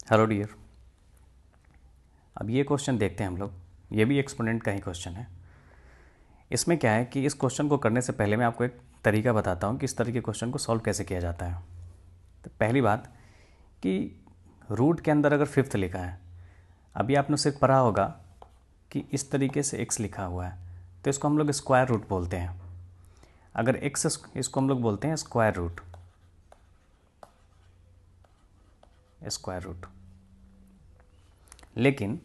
Hello dear. अब ये question देखते हैं हम लोग। ये भी एक्सपोनेंट का ही क्वेश्चन है। इसमें क्या है कि इस क्वेश्चन को करने से पहले मैं आपको एक तरीका बताता हूँ कि इस तरह के क्वेश्चन को सॉल्व कैसे किया जाता है। तो पहली बात कि रूट के अंदर अगर फिफ्थ लिखा है, अभी आपने उसे पढ़ा होगा कि इस तरीके से एक्स लिखा हुआ है तो इसको हम लोग स्क्वायर रूट बोलते हैं। अगर एक्स, इसको हम लोग बोलते हैं स्क्वायर रूट। Square root. लेकिन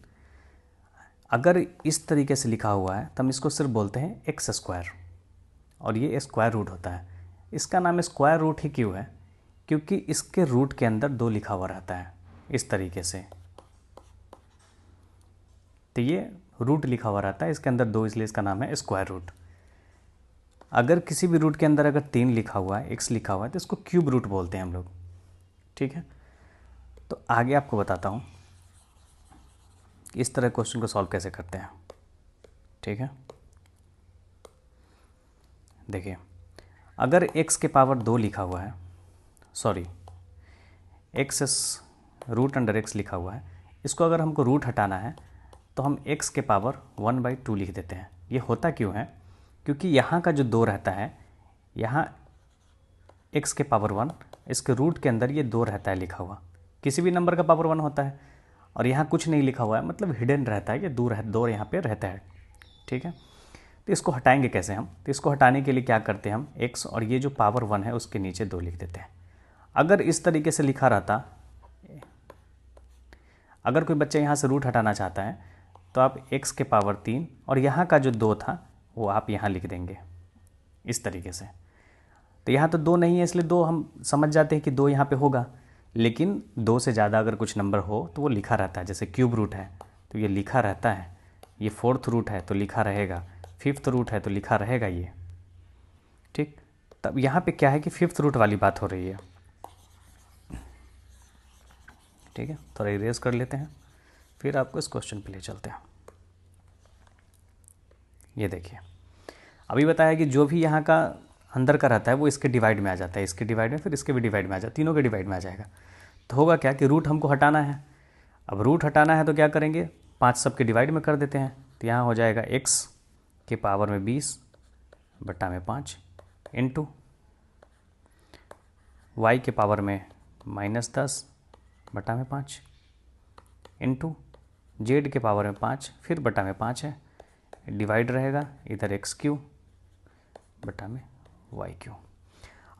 अगर इस तरीके से लिखा हुआ है तो हम इसको सिर्फ बोलते हैं एक्स स्क्वायर, और ये स्क्वायर रूट होता है। इसका नाम स्क्वायर रूट ही क्यों है? क्योंकि इसके रूट के अंदर 2 लिखा हुआ रहता है इस तरीके से। तो ये रूट लिखा हुआ रहता है इसके अंदर 2, इसलिए इसका नाम है स्क्वायर रूट। अगर किसी भी रूट के अंदर अगर 3 लिखा हुआ है, एक्स लिखा हुआ है, तो इसको क्यूब रूट बोलते हैं हम लोग। ठीक है, तो आगे आपको बताता हूँ इस तरह क्वेश्चन को सॉल्व कैसे करते हैं। ठीक है, देखिए, अगर x के पावर 2 लिखा हुआ है, sorry x root under x लिखा हुआ है, इसको अगर हमको रूट हटाना है तो हम x के पावर 1/2 लिख देते हैं। ये होता क्यों है? क्योंकि यहाँ का जो 2 रहता है, यहाँ x के पावर 1, इसके रूट के अंदर ये 2 रहता है लिखा हुआ। किसी भी नंबर का पावर 1 होता है, और यहाँ कुछ नहीं लिखा हुआ है, मतलब हिडन रहता है, ये 2 यहाँ पे रहता है। ठीक है, तो इसको हटाएंगे कैसे हम? तो इसको हटाने के लिए क्या करते हैं हम, x और ये जो पावर 1 है उसके नीचे 2 लिख देते हैं। अगर इस तरीके से लिखा रहता, अगर कोई बच्चा यहाँ से रूट हटाना चाहता है तो आप x के पावर 3 और यहाँ का जो 2 था वो आप यहाँ लिख देंगे इस तरीके से। तो यहाँ तो 2 नहीं है, इसलिए 2 हम समझ जाते हैं कि 2 यहाँ पे होगा। लेकिन 2 से ज़्यादा अगर कुछ नंबर हो तो वो लिखा रहता है। जैसे क्यूब रूट है तो ये लिखा रहता है, ये फोर्थ रूट है तो लिखा रहेगा, फिफ्थ रूट है तो लिखा रहेगा ये। ठीक, तब यहाँ पे क्या है कि फिफ्थ रूट वाली बात हो रही है। ठीक है, थोड़ा इरेज कर लेते हैं, फिर आपको इस क्वेश्चन पे ले चलते हैं। ये देखिए, अभी बताया कि जो भी यहाँ का अंदर का रहता है वो इसके डिवाइड में आ जाता है, इसके डिवाइड में, फिर इसके भी डिवाइड में आ जाता है, तीनों के डिवाइड में आ जाएगा। तो होगा क्या कि रूट हमको हटाना है। अब रूट हटाना है तो क्या करेंगे, 5 सबके डिवाइड में कर देते हैं। तो यहाँ हो जाएगा x के पावर में 20 बट्टा में 5 इंटू y के पावर में -10 बटा में 5 इंटू z के पावर में 5 फिर बटा में 5 है, डिवाइड रहेगा इधर x³ बटा में y³।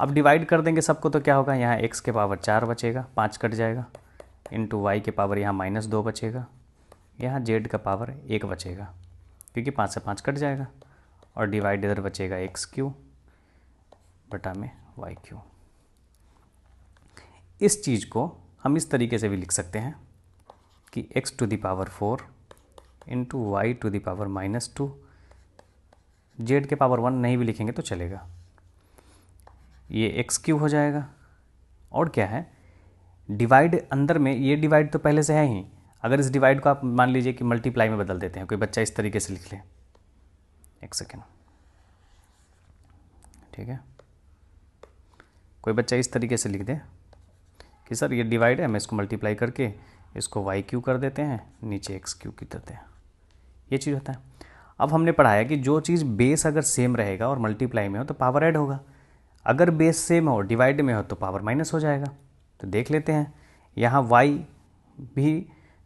अब डिवाइड कर देंगे सबको तो क्या होगा, यहाँ x के पावर 4 बचेगा, 5 कट जाएगा, इंटू y के पावर यहाँ -2 बचेगा, यहाँ z का पावर 1 बचेगा क्योंकि 5 से 5 कट जाएगा, और डिवाइड इधर बचेगा x³ बटा में y³। इस चीज़ को हम इस तरीके से भी लिख सकते हैं कि x⁴ इंटू y⁻², z के पावर 1 नहीं भी लिखेंगे तो चलेगा, ये x³ हो जाएगा। और क्या है, डिवाइड अंदर में, ये डिवाइड तो पहले से है ही। अगर इस डिवाइड को आप मान लीजिए कि मल्टीप्लाई में बदल देते हैं, कोई बच्चा इस तरीके से लिख ले, एक सेकेंड, ठीक है, कोई बच्चा इस तरीके से लिख दे कि सर ये डिवाइड है, मैं इसको मल्टीप्लाई करके इसको y³ कर देते हैं, नीचे x³ की देते हैं, ये चीज़ होता है। अब हमने पढ़ाया कि जो चीज़ बेस अगर सेम रहेगा और मल्टीप्लाई में हो तो पावर ऐड होगा, अगर बेस सेम हो डिवाइड में हो तो पावर माइनस हो जाएगा। तो देख लेते हैं, यहाँ y भी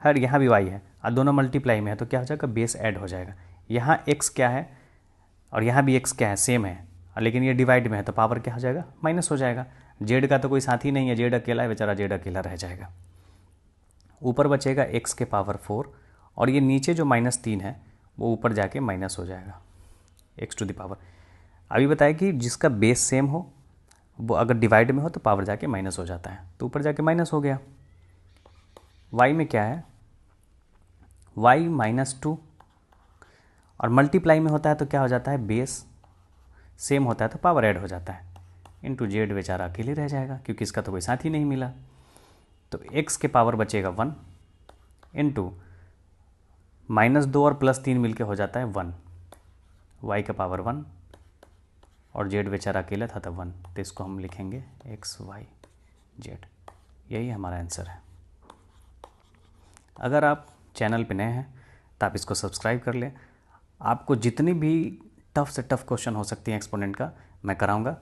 है, यहाँ भी y है, और दोनों मल्टीप्लाई में है तो क्या हो जाएगा, बेस ऐड हो जाएगा। यहाँ x क्या है और यहाँ भी x क्या है, सेम है, लेकिन ये डिवाइड में है तो पावर क्या हो जाएगा, माइनस हो जाएगा। जेड का तो कोई साथी नहीं है, जेड अकेला है बेचारा, जेड अकेला रह जाएगा। ऊपर बचेगा x के पावर 4, और ये नीचे जो -3 है वो ऊपर जाके माइनस हो जाएगा x⁻। अभी बताया कि जिसका बेस सेम हो वो अगर डिवाइड में हो तो पावर जाके माइनस हो जाता है, तो ऊपर जाके माइनस हो गया। y में क्या है, y -2, और मल्टीप्लाई में होता है तो क्या हो जाता है, बेस सेम होता है तो पावर ऐड हो जाता है, इंटू जेड बेचारा अकेले रह जाएगा क्योंकि इसका तो कोई साथी नहीं मिला। तो x के पावर बचेगा 1 इंटू -2 और +3 मिलके हो जाता है 1, y का पावर 1 और z बेचारा अकेला था तो 1, तो इसको हम लिखेंगे x y z। यही हमारा आंसर है। अगर आप चैनल पे नए हैं तो आप इसको सब्सक्राइब कर लें। आपको जितनी भी टफ़ से टफ़ क्वेश्चन हो सकती हैं एक्सपोनेंट का मैं कराऊंगा,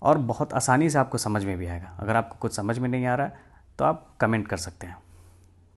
और बहुत आसानी से आपको समझ में भी आएगा। अगर आपको कुछ समझ में नहीं आ रहा है तो आप कमेंट कर सकते हैं।